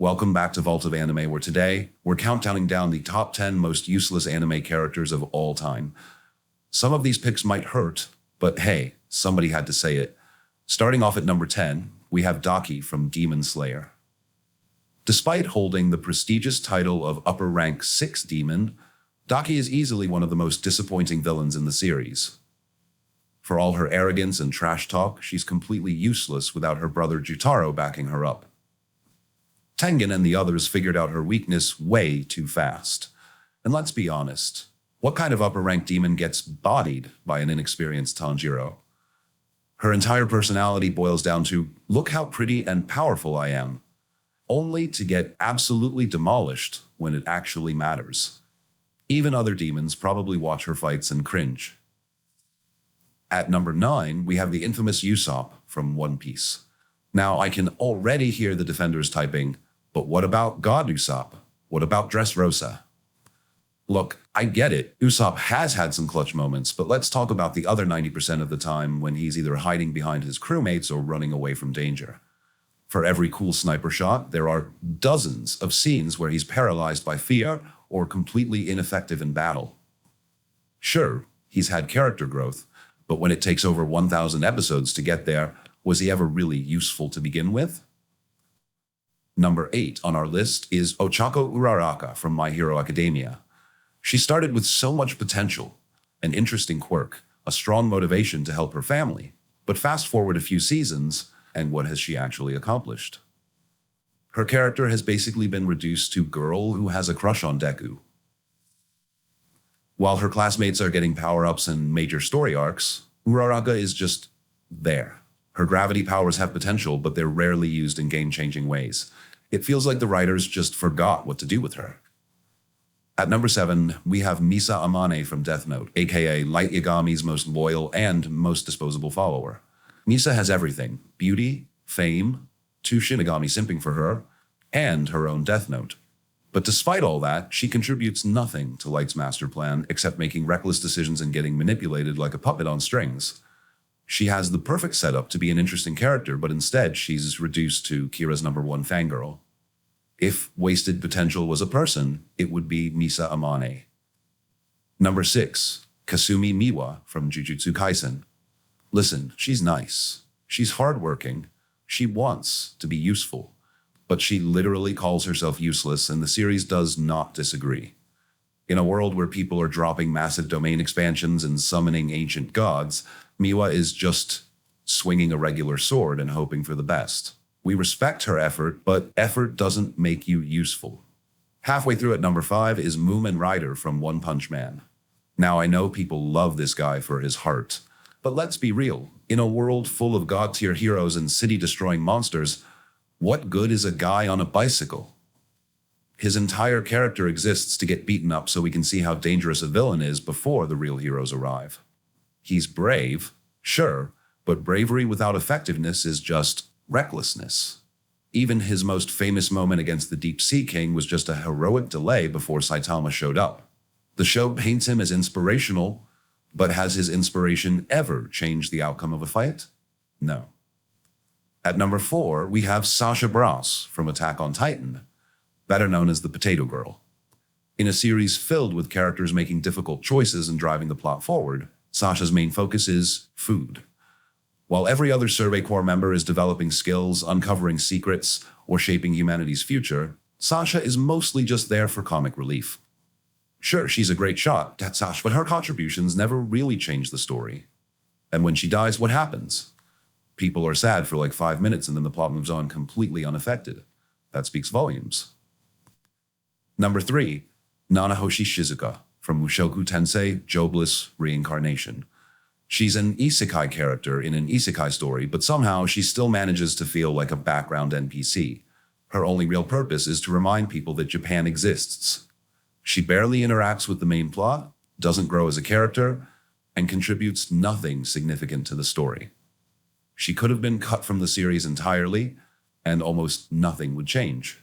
Welcome back to Vault of Anime, where today we're counting down the top 10 most useless anime characters of all time. Some of these picks might hurt, but hey, somebody had to say it. Starting off at number 10, we have Daki from Demon Slayer. Despite holding the prestigious title of upper rank 6 demon, Daki is easily one of the most disappointing villains in the series. For all her arrogance and trash talk, she's completely useless without her brother Jutaro backing her up. Tengen and the others figured out her weakness way too fast. And let's be honest, what kind of upper-ranked demon gets bodied by an inexperienced Tanjiro? Her entire personality boils down to, look how pretty and powerful I am, only to get absolutely demolished when it actually matters. Even other demons probably watch her fights and cringe. At number 9, we have the infamous Usopp from One Piece. Now, I can already hear the defenders typing, but what about God Usopp? What about Dressrosa? Look, I get it. Usopp has had some clutch moments, but let's talk about the other 90% of the time when he's either hiding behind his crewmates or running away from danger. For every cool sniper shot, there are dozens of scenes where he's paralyzed by fear or completely ineffective in battle. Sure, he's had character growth, but when it takes over 1,000 episodes to get there, was he ever really useful to begin with? Number 8 on our list is Ochako Uraraka from My Hero Academia. She started with so much potential, an interesting quirk, a strong motivation to help her family. But fast forward a few seasons, and what has she actually accomplished? Her character has basically been reduced to girl who has a crush on Deku. While her classmates are getting power-ups and major story arcs, Uraraka is just there. Her gravity powers have potential, but they're rarely used in game-changing ways. It feels like the writers just forgot what to do with her. At number 7, we have Misa Amane from Death Note, aka Light Yagami's most loyal and most disposable follower. Misa has everything: beauty, fame, 2 Shinigami simping for her, and her own Death Note. But despite all that, she contributes nothing to Light's master plan except making reckless decisions and getting manipulated like a puppet on strings. She has the perfect setup to be an interesting character, but instead she's reduced to Kira's number 1 fangirl. If wasted potential was a person, it would be Misa Amane. Number 6, Kasumi Miwa from Jujutsu Kaisen. Listen, she's nice. She's hardworking. She wants to be useful. But she literally calls herself useless, and the series does not disagree. In a world where people are dropping massive domain expansions and summoning ancient gods, Miwa is just swinging a regular sword and hoping for the best. We respect her effort, but effort doesn't make you useful. Halfway through at number 5 is Moomin Rider from One Punch Man. Now, I know people love this guy for his heart, but let's be real. In a world full of god-tier heroes and city-destroying monsters, what good is a guy on a bicycle? His entire character exists to get beaten up so we can see how dangerous a villain is before the real heroes arrive. He's brave, sure, but bravery without effectiveness is just recklessness. Even his most famous moment against the Deep Sea King was just a heroic delay before Saitama showed up. The show paints him as inspirational, but has his inspiration ever changed the outcome of a fight? No. At number 4, we have Sasha Brass from Attack on Titan, better known as the Potato Girl. In a series filled with characters making difficult choices and driving the plot forward, Sasha's main focus is food. While every other Survey Corps member is developing skills, uncovering secrets, or shaping humanity's future, Sasha is mostly just there for comic relief. Sure, she's a great shot, that's Sasha, but her contributions never really change the story. And when she dies, what happens? People are sad for like 5 minutes and then the plot moves on completely unaffected. That speaks volumes. Number 3, Nanahoshi Shizuka from Mushoku Tensei Jobless Reincarnation. She's an isekai character in an isekai story, but somehow she still manages to feel like a background NPC. Her only real purpose is to remind people that Japan exists. She barely interacts with the main plot, doesn't grow as a character, and contributes nothing significant to the story. She could have been cut from the series entirely, and almost nothing would change.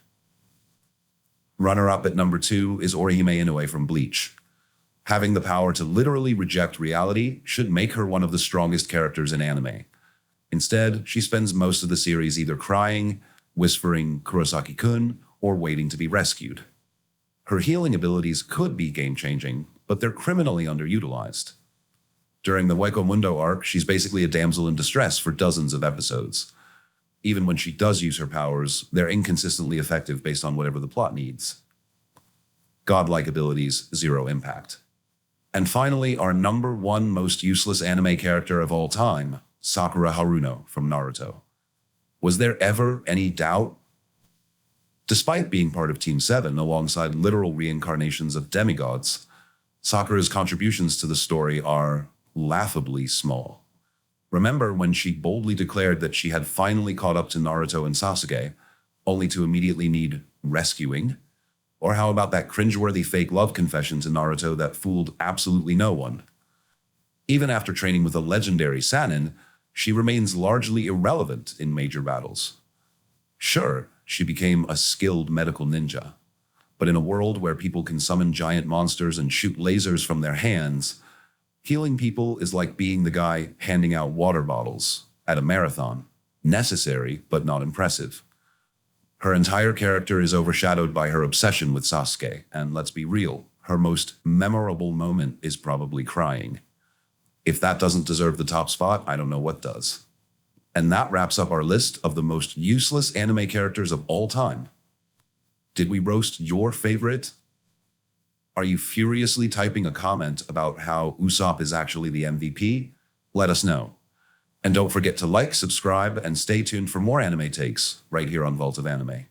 Runner-up at number 2 is Orihime Inoue from Bleach. Having the power to literally reject reality should make her one of the strongest characters in anime. Instead, she spends most of the series either crying, whispering Kurosaki-kun, or waiting to be rescued. Her healing abilities could be game-changing, but they're criminally underutilized. During the Hueco Mundo arc, she's basically a damsel in distress for dozens of episodes. Even when she does use her powers, they're inconsistently effective based on whatever the plot needs. Godlike abilities, zero impact. And finally, our number one most useless anime character of all time, Sakura Haruno from Naruto. Was there ever any doubt? Despite being part of Team 7 alongside literal reincarnations of demigods, Sakura's contributions to the story are laughably small. Remember when she boldly declared that she had finally caught up to Naruto and Sasuke, only to immediately need rescuing? Or how about that cringeworthy fake love confession to Naruto that fooled absolutely no one? Even after training with a legendary Sannin, she remains largely irrelevant in major battles. Sure, she became a skilled medical ninja, but in a world where people can summon giant monsters and shoot lasers from their hands, healing people is like being the guy handing out water bottles at a marathon. Necessary, but not impressive. Her entire character is overshadowed by her obsession with Sasuke, and let's be real, her most memorable moment is probably crying. If that doesn't deserve the top spot, I don't know what does. And that wraps up our list of the most useless anime characters of all time. Did we roast your favorite? Are you furiously typing a comment about how Usopp is actually the MVP? Let us know. And don't forget to like, subscribe, and stay tuned for more anime takes right here on Vault of Anime.